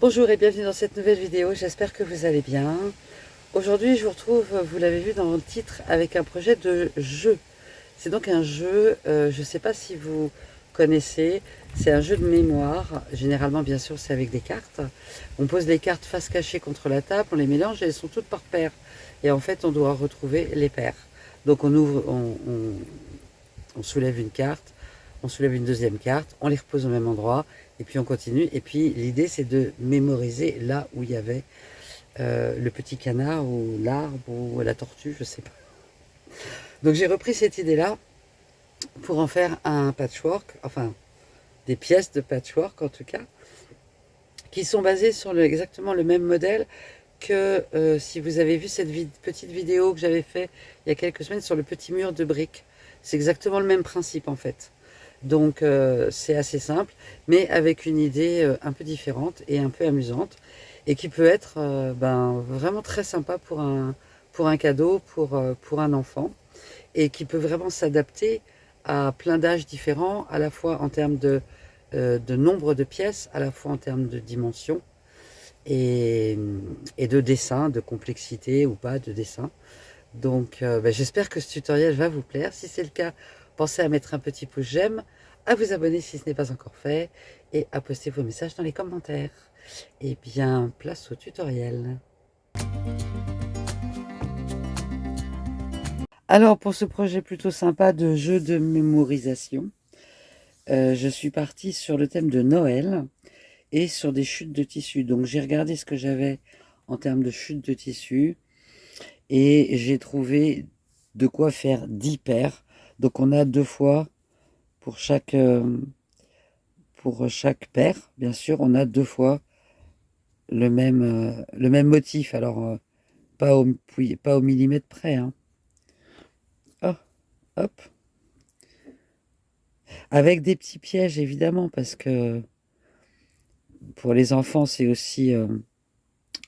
Bonjour et bienvenue dans cette nouvelle vidéo, j'espère que vous allez bien. Aujourd'hui je vous retrouve, vous l'avez vu dans le titre, avec un projet de jeu. C'est donc un jeu, je ne sais pas si vous connaissez, c'est un jeu de mémoire. Généralement bien sûr c'est avec des cartes. On pose les cartes face cachée contre la table, on les mélange et elles sont toutes par paires. Et en fait on doit retrouver les paires. Donc on ouvre, on soulève une carte, on soulève une deuxième carte, on les repose au même endroit, et puis on continue. Et puis l'idée c'est de mémoriser là où il y avait le petit canard, ou l'arbre, ou la tortue, je sais pas. Donc j'ai repris cette idée-là pour en faire un patchwork, enfin des pièces de patchwork en tout cas, qui sont basées sur exactement le même modèle que si vous avez vu cette petite vidéo que j'avais fait il y a quelques semaines sur le petit mur de briques. C'est exactement le même principe en fait. Donc c'est assez simple, mais avec une idée un peu différente et un peu amusante, et qui peut être vraiment très sympa pour un cadeau, pour un enfant, et qui peut vraiment s'adapter à plein d'âges différents, à la fois en termes de nombre de pièces, à la fois en termes de dimension, et, et de dessin, de complexité ou pas de dessin. Donc j'espère que ce tutoriel va vous plaire. Si c'est le cas, pensez à mettre un petit pouce j'aime, à vous abonner si ce n'est pas encore fait, et à poster vos messages dans les commentaires. Et bien, place au tutoriel. Alors, pour ce projet plutôt sympa de jeu de mémorisation, je suis partie sur le thème de Noël et sur des chutes de tissu. Donc j'ai regardé ce que j'avais en termes de chutes de tissu, et j'ai trouvé de quoi faire 10 paires. Donc on a 2 fois pour chaque paire, bien sûr, on a 2 fois le même motif. Alors pas au millimètre près, hein. Oh, hop. Avec des petits pièges évidemment, parce que pour les enfants c'est aussi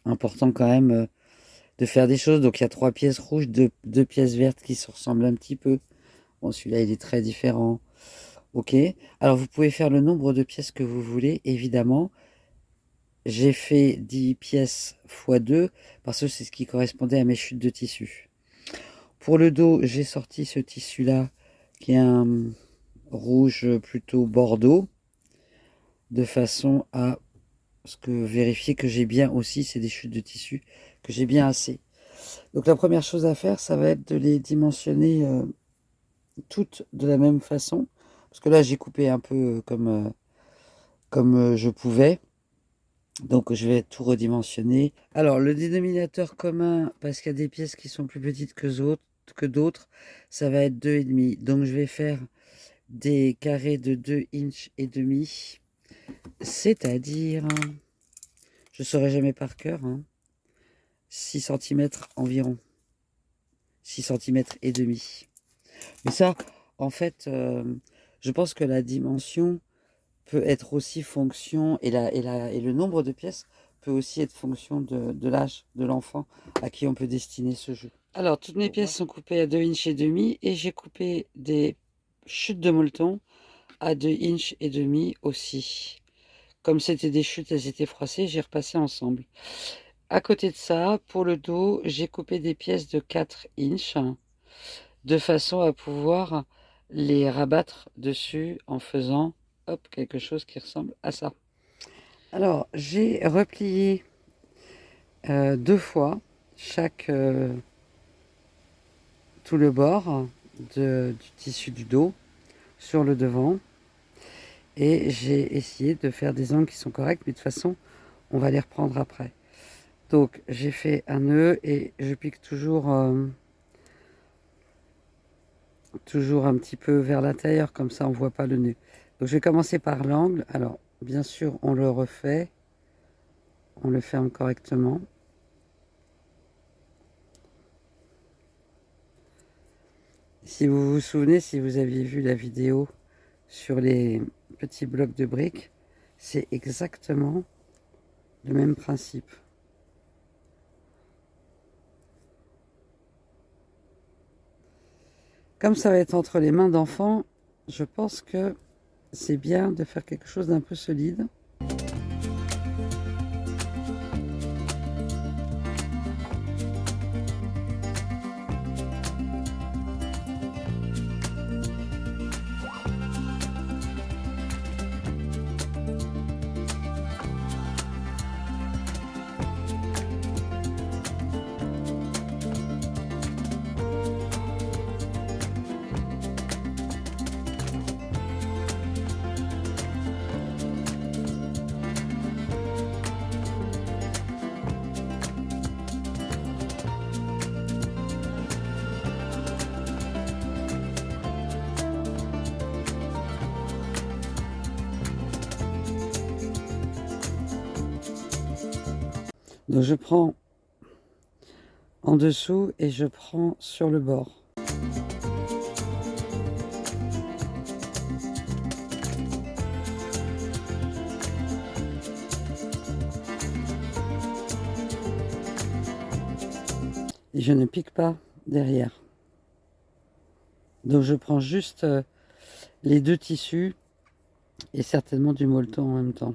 important quand même de faire des choses. Donc il y a 3 pièces rouges, 2 pièces vertes qui se ressemblent un petit peu. Bon, celui-là il est très différent. Ok, alors vous pouvez faire le nombre de pièces que vous voulez, évidemment. J'ai fait 10 pièces x 2 parce que c'est ce qui correspondait à mes chutes de tissu. Pour le dos, j'ai sorti ce tissu-là qui est un rouge plutôt bordeaux, de façon à vérifier que j'ai bien aussi, c'est des chutes de tissu, que j'ai bien assez. Donc la première chose à faire, ça va être de les dimensionner toutes de la même façon. Parce que là, j'ai coupé un peu comme je pouvais. Donc je vais tout redimensionner. Alors le dénominateur commun, parce qu'il y a des pièces qui sont plus petites que d'autres, ça va être 2,5. Donc je vais faire des carrés de 2 inches et demi. C'est-à-dire, je ne saurai jamais par cœur, 6 cm environ. 6 cm et demi. Mais ça, en fait, je pense que la dimension peut être aussi fonction, et le nombre de pièces peut aussi être fonction de l'âge de l'enfant à qui on peut destiner ce jeu. Alors, toutes mes pièces sont coupées à 2 inches et demi, et j'ai coupé des chutes de molleton à 2 inches et demi aussi. Comme c'était des chutes, elles étaient froissées, j'ai repassé ensemble. À côté de ça, pour le dos, j'ai coupé des pièces de 4 inches, de façon à pouvoir les rabattre dessus en faisant quelque chose qui ressemble à ça. Alors, j'ai replié 2 fois tout le bord du tissu du dos sur le devant, et j'ai essayé de faire des angles qui sont corrects, mais de toute façon on va les reprendre après. Donc j'ai fait un nœud et je pique toujours un petit peu vers l'intérieur, comme ça on voit pas le nœud. Donc je vais commencer par l'angle. Alors bien sûr on le refait, on le ferme correctement. Si vous vous souvenez, si vous aviez vu la vidéo sur les petits blocs de briques, c'est exactement le même principe. Comme ça va être entre les mains d'enfants, je pense que c'est bien de faire quelque chose d'un peu solide. Donc je prends en dessous et je prends sur le bord. Et je ne pique pas derrière. Donc je prends juste les deux tissus et certainement du molleton en même temps.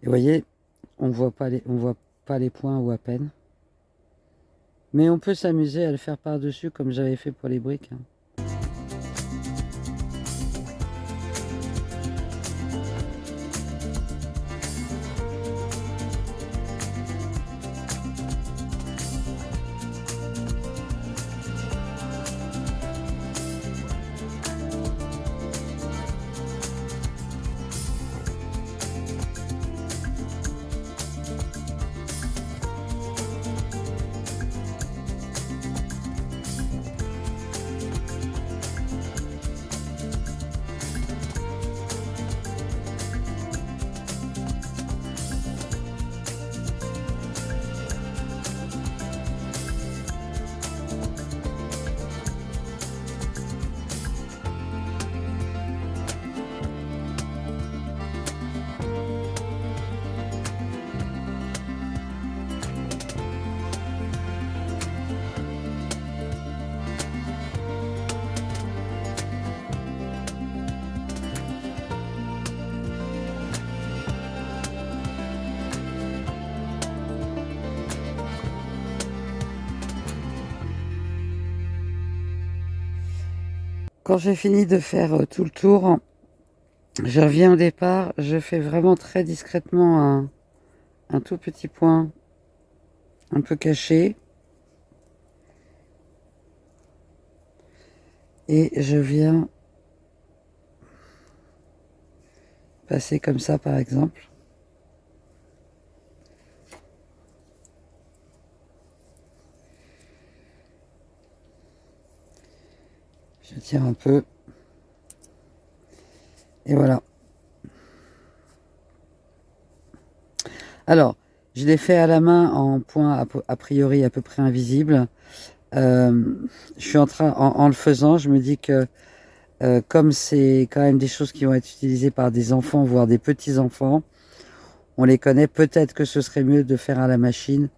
Et vous voyez, on voit pas les points ou à peine. Mais on peut s'amuser à le faire par-dessus comme j'avais fait pour les briques. Quand j'ai fini de faire tout le tour, je reviens au départ, je fais vraiment très discrètement un tout petit point un peu caché. Et je viens passer comme ça par exemple. Je tire un peu. Et voilà. Alors, je l'ai fait à la main en point a priori à peu près invisible. Je suis en le faisant, je me dis que comme c'est quand même des choses qui vont être utilisées par des enfants, voire des petits-enfants, on les connaît, peut-être que ce serait mieux de faire à la machine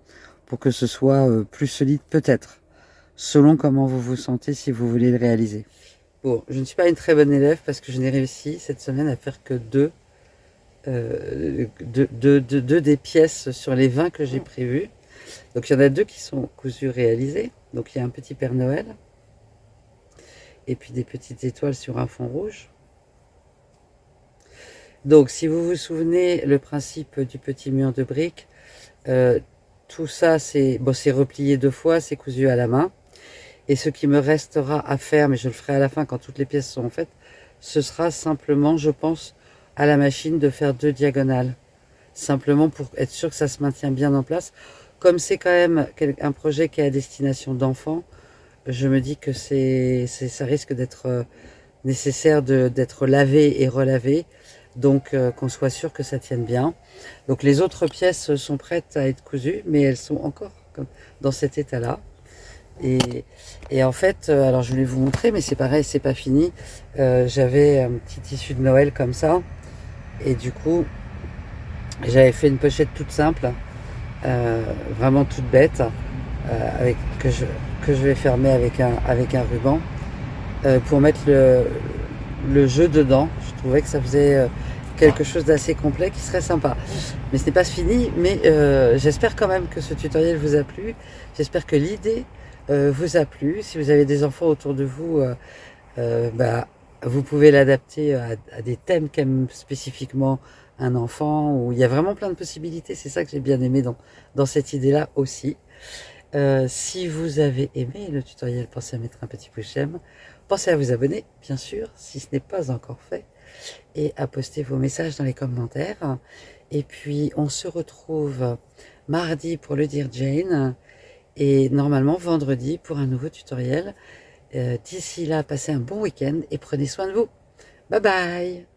pour que ce soit plus solide, peut-être, selon comment vous vous sentez si vous voulez le réaliser. Bon, je ne suis pas une très bonne élève parce que je n'ai réussi cette semaine à faire que deux des pièces sur les 20 que j'ai prévues. Donc il y en a 2 qui sont cousus réalisés. Donc il y a un petit Père Noël et puis des petites étoiles sur un fond rouge. Donc si vous vous souvenez le principe du petit mur de briques, tout ça c'est replié 2 fois, c'est cousu à la main. Et ce qui me restera à faire, mais je le ferai à la fin quand toutes les pièces seront faites, ce sera simplement, je pense, à la machine de faire 2 diagonales. Simplement pour être sûr que ça se maintient bien en place. Comme c'est quand même un projet qui est à destination d'enfants, je me dis que ça risque d'être nécessaire d'être lavé et relavé. Donc qu'on soit sûr que ça tienne bien. Donc les autres pièces sont prêtes à être cousues, mais elles sont encore dans cet état-là. Et en fait, alors je vais vous montrer, mais c'est pareil, c'est pas fini. J'avais un petit tissu de Noël comme ça. Et du coup, j'avais fait une pochette toute simple, vraiment toute bête, que je vais fermer avec un ruban pour mettre le jeu dedans. Je trouvais que ça faisait quelque chose d'assez complet qui serait sympa. Mais ce n'est pas fini, mais j'espère quand même que ce tutoriel vous a plu. J'espère que l'idée vous a plu. Si vous avez des enfants autour de vous, vous pouvez l'adapter à des thèmes qu'aime spécifiquement un enfant, où il y a vraiment plein de possibilités. C'est ça que j'ai bien aimé dans cette idée-là aussi. Si vous avez aimé le tutoriel, pensez à mettre un petit pouce j'aime. Pensez à vous abonner, bien sûr, si ce n'est pas encore fait, et à poster vos messages dans les commentaires. Et puis, on se retrouve mardi pour le Dear Jane et normalement vendredi pour un nouveau tutoriel. D'ici là, passez un bon week-end et prenez soin de vous. Bye bye!